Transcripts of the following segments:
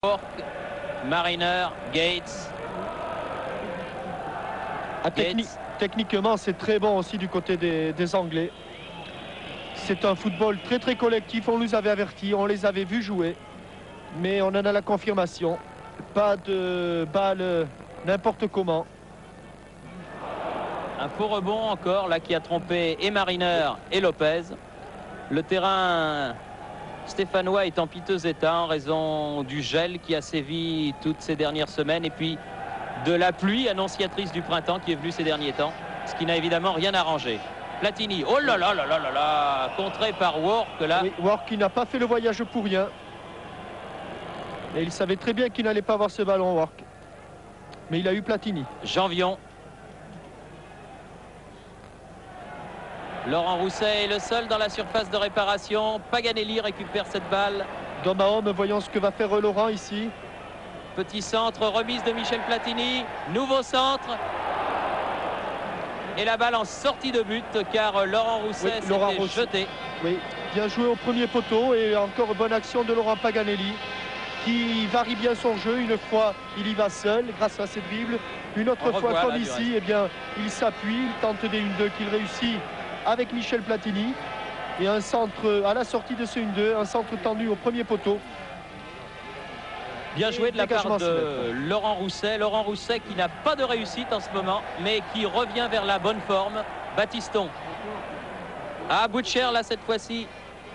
York, Mariner, Gates. Techniquement, c'est très bon aussi du côté des Anglais. C'est un football très collectif. On nous avait avertis, on les avait vus jouer. Mais on en a la confirmation. Pas de balle n'importe comment. Un faux rebond encore, là, qui a trompé et Mariner et Lopez. Le terrain stéphanois est en piteux état en raison du gel qui a sévi toutes ces dernières semaines et puis de la pluie annonciatrice du printemps qui est venue ces derniers temps, ce qui n'a évidemment rien arrangé. Platini, oh là là là là là là, contré par Work là. Oui, Work qui n'a pas fait le voyage pour rien. Et il savait très bien qu'il n'allait pas avoir ce ballon, Work. Mais il a eu Platini. Janvion. Laurent Rousset est le seul dans la surface de réparation. Paganelli récupère cette balle. D'homme à homme, voyons ce que va faire Laurent ici. Petit centre, remise de Michel Platini. Nouveau centre. Et la balle en sortie de but car Laurent Rousset s'était jeté. Oui, bien joué au premier poteau et encore bonne action de Laurent Paganelli qui varie bien son jeu. Une fois, il y va seul grâce à ses dribbles. Une autre fois, comme ici, eh bien, il s'appuie, il tente des 1-2 qu'il réussit avec Michel Platini. Et un centre à la sortie de ce 1-2, un centre tendu au premier poteau. Bien joué de la part de Laurent Rousset. Laurent Rousset qui n'a pas de réussite en ce moment, mais qui revient vers la bonne forme. Battiston. Ah, Butcher, là, cette fois-ci,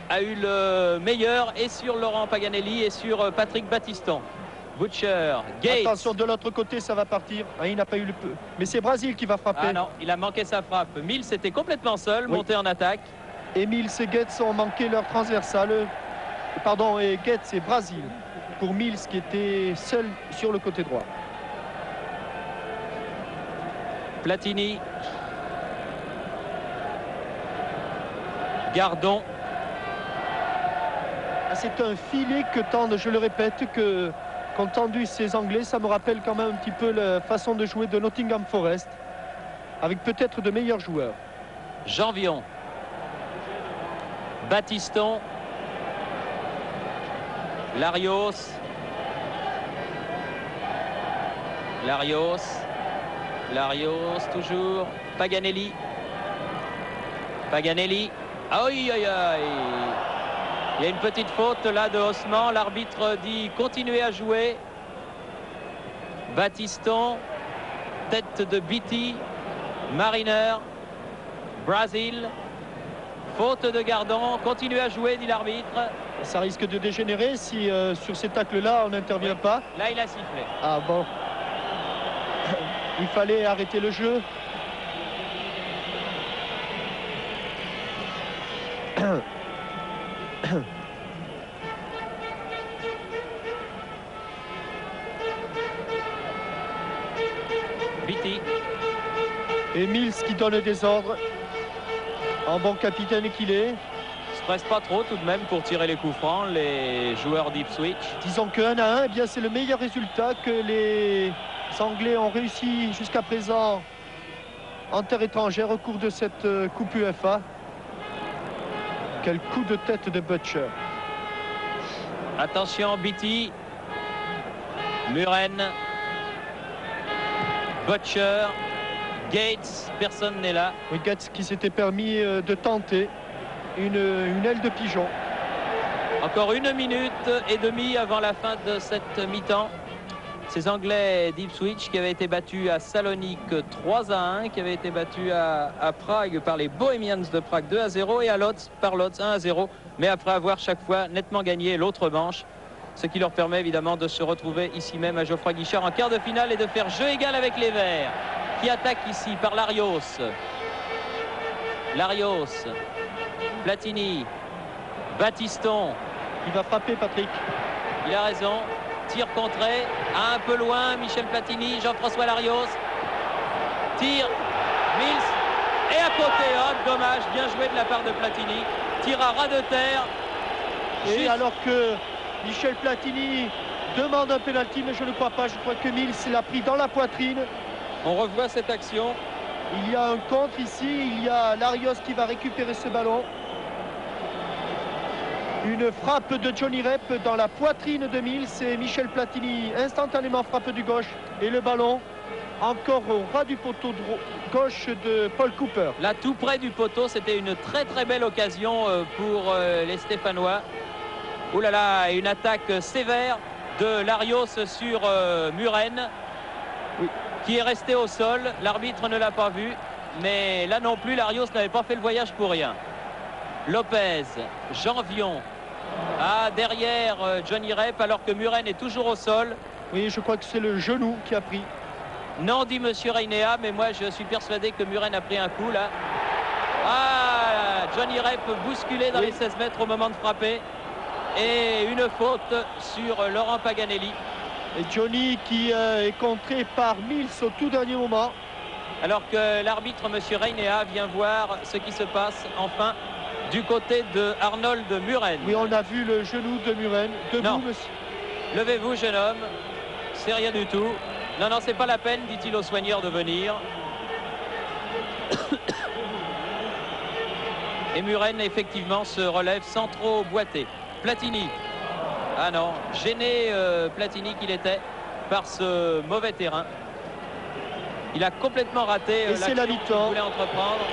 a eu le meilleur et sur Laurent Paganelli et sur Patrick Battiston. Butcher, Gates. Attention, de l'autre côté, ça va partir. Ah, il n'a pas eu le peu. Mais c'est Brasil qui va frapper. Ah non, il a manqué sa frappe. Mills était complètement seul, monté en attaque. Et Mills et Gates ont manqué leur transversale. Pardon, et Gates et Brasil. Pour Mills qui était seul sur le côté droit. Platini. Gardon. C'est un filet que tendent, je le répète, qu'ont tendu ces Anglais. Ça me rappelle quand même un petit peu la façon de jouer de Nottingham Forest, avec peut-être de meilleurs joueurs. Janvion. Battiston. Larios. Toujours. Paganelli. Aïe, aïe, aïe. Il y a une petite faute là de Haussmann. L'arbitre dit continuez à jouer. Battiston. Tête de Beatty. Mariner. Brasil. Faute de Gardon. Continuez à jouer, dit l'arbitre. Ça risque de dégénérer si sur ces tacles-là, on n'intervient pas. Là, il a sifflé. Ah bon. Il fallait arrêter le jeu. Beatty. Et Mills qui donne des ordres. En bon capitaine qu'il est. Se presse pas trop tout de même pour tirer les coups francs, les joueurs d'Ipswich. Disons que 1-1, eh bien c'est le meilleur résultat que les Anglais ont réussi jusqu'à présent en terre étrangère au cours de cette Coupe UEFA. Quel coup de tête de Butcher. Attention, Beatty. Muren. Butcher. Gates, personne n'est là. Oui, Gates qui s'était permis de tenter une aile de pigeon. Encore 1 minute et demie avant la fin de cette mi-temps. Ces Anglais d'Ipswich qui avaient été battus à Salonique 3-1, qui avaient été battus à Prague par les Bohemians de Prague 2-0 et à Lodz par Lodz 1-0. Mais après avoir chaque fois nettement gagné l'autre manche, ce qui leur permet évidemment de se retrouver ici même à Geoffroy Guichard en quart de finale et de faire jeu égal avec les Verts, qui attaque ici par Larios. Platini. Battiston. Il va frapper, Patrick. Il a raison. Tir contré. Un peu loin. Michel Platini. Jean-François Larios. Tire. Mills. Et à côté. Oh, dommage. Bien joué de la part de Platini. Tire à ras de terre. Et alors que Michel Platini demande un pénalty, mais je ne crois pas. Je crois que Mills l'a pris dans la poitrine. On revoit cette action. Il y a un contre ici. Il y a Larios qui va récupérer ce ballon. Une frappe de Johnny Rep dans la poitrine de Mills et Michel Platini instantanément frappe du gauche et le ballon encore au ras du poteau gauche de Paul Cooper. Là, tout près du poteau, c'était une très très belle occasion pour les Stéphanois. Ouh là là, une attaque sévère de Larios sur Muren, oui, qui est resté au sol. L'arbitre ne l'a pas vu, mais là non plus, Larios n'avait pas fait le voyage pour rien. Lopez, Janvion, derrière Johnny Rep, alors que Muren est toujours au sol. Oui, je crois que c'est le genou qui a pris. Non, dit Monsieur Reinéa, mais moi je suis persuadé que Muren a pris un coup là. Johnny Rep bousculé dans les 16 mètres au moment de frapper. Et une faute sur Laurent Paganelli. Et Johnny qui est contré par Mills au tout dernier moment. Alors que l'arbitre, Monsieur Reinéa, vient voir ce qui se passe enfin du côté de Arnold Muren. Oui, on a vu le genou de Muren. Debout, monsieur. Levez-vous, jeune homme. C'est rien du tout. Non, non, c'est pas la peine, dit-il au soigneur, de venir. Et Muren, effectivement, se relève sans trop boiter. Platini. Ah non, gêné Platini qu'il était par ce mauvais terrain. Il a complètement raté l'action qu'il voulait entreprendre.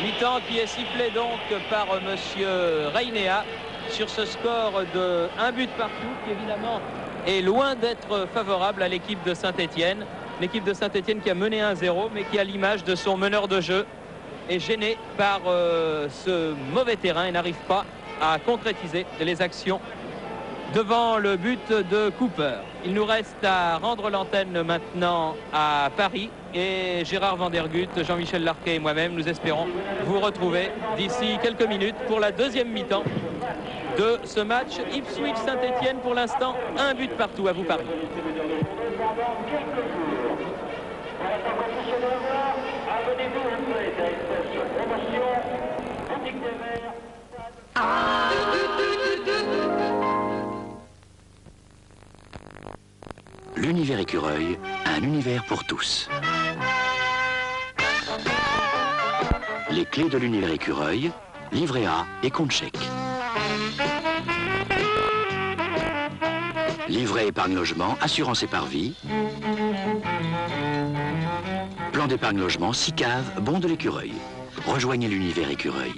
Mi-temps qui est sifflé donc par Monsieur Reinéa sur ce score de 1 but partout, qui évidemment est loin d'être favorable à l'équipe de Saint-Étienne. L'équipe de Saint-Étienne qui a mené 1-0, mais qui, à l'image de son meneur de jeu, est gêné par ce mauvais terrain et n'arrive pas à concrétiser les actions devant le but de Cooper. Il nous reste à rendre l'antenne maintenant à Paris et Gérard Vandergut, Jean-Michel Larquet et moi-même, nous espérons vous retrouver d'ici quelques minutes pour la deuxième mi-temps de ce match Ipswich-Saint-Étienne. Pour l'instant, 1 but partout. À vous Paris. L'univers écureuil, un univers pour tous. Les clés de l'univers écureuil, livret A et compte chèque. Livret épargne logement, assurance et par vie. Plan d'épargne logement, 6 caves, bon de l'écureuil. Rejoignez l'univers écureuil.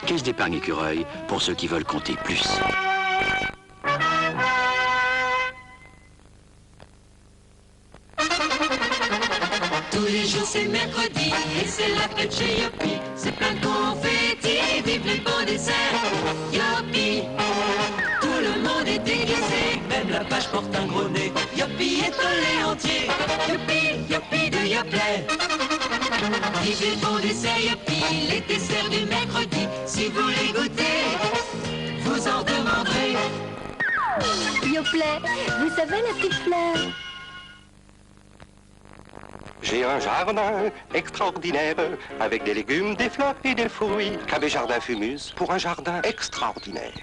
Caisse d'épargne écureuil pour ceux qui veulent compter plus. Tous les jours c'est mercredi et c'est la fête chez Yopi. C'est plein de confettis, vive les beaux desserts. Yopi, tout le monde est déguisé, même la vache porte un gros nez. Yopi est un lait entier, Yopi, Yopi de Yoplait. Vive les beaux desserts Yopi, les desserts du mercredi. Si vous les goûtez, vous en demanderez. Yoplait, vous savez la petite fleur? J'ai un jardin extraordinaire avec des légumes, des fleurs et des fruits. Cabbé Jardin Fumuse pour un jardin extraordinaire.